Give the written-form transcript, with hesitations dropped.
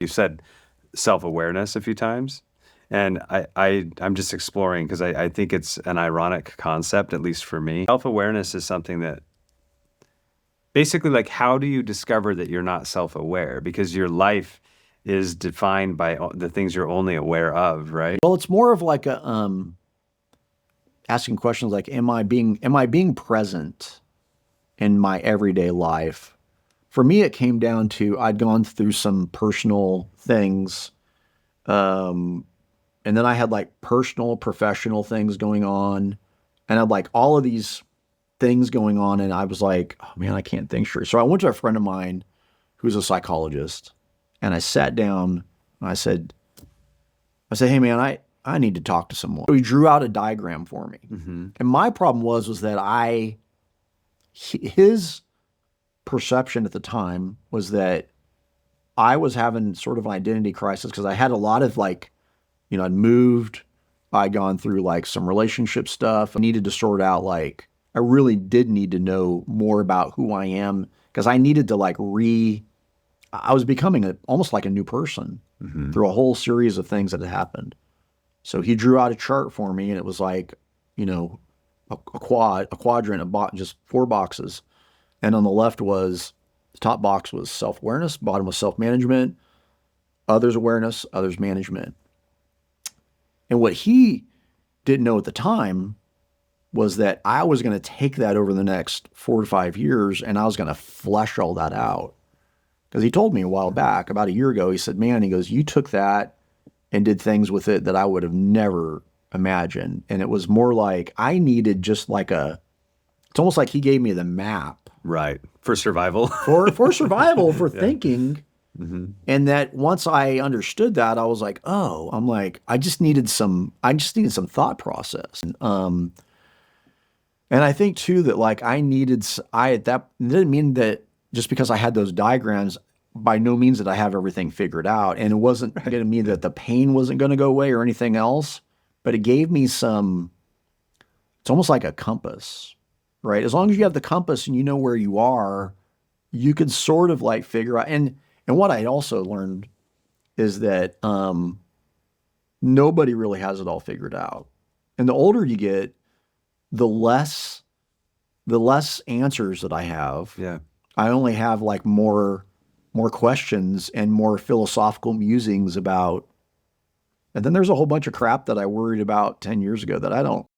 You said self-awareness a few times, and I'm just exploring because I think it's an ironic concept, at least for me. Self-awareness is something that basically, like, how do you discover that you're not self-aware? Because your life is defined by the things you're only aware of, right? Well, it's more of like a asking questions like, am I being present in my everyday life? For me, it came down to I'd gone through some personal things, and then I had like personal, professional things going on, and I had like all of these things going on, and I was like, oh man, I can't think straight. So I went to a friend of mine who's a psychologist, and I sat down and I said, hey man, I need to talk to someone. So he drew out a diagram for me. And my problem was that his perception at the time was that I was having sort of an identity crisis because I had a lot of like, I'd moved, I'd gone through like some relationship stuff. I needed to sort out like, I really did need to know more about who I am because I needed to like I was becoming almost like a new person through a whole series of things that had happened. So he drew out a chart for me, and it was like, a quadrant, just 4 boxes. And on the left was, the top box was self-awareness, bottom was self-management, others awareness, others management. And what he didn't know at the time was that I was going to take that over the next 4 to 5 years, and I was going to flesh all that out. Because he told me a while back, about a year ago, he said, man, he goes, you took that and did things with it that I would have never imagined. And it was more like I needed just like it's almost like he gave me the map. Right. For survival. For survival, for thinking. And that once I understood that, I was like, oh, I just needed some thought process. And I think too that like it didn't mean that just because I had those diagrams, by no means did I have everything figured out. And it wasn't going to mean that the pain wasn't going to go away or anything else, but it gave me it's almost like a compass, right? As long as you have the compass and you know where you are, you can sort of like figure out. And what I also learned is that nobody really has it all figured out. And the older you get, the less answers that I have. Yeah. I only have like more questions and more philosophical musings about. And then there's a whole bunch of crap that I worried about 10 years ago that I don't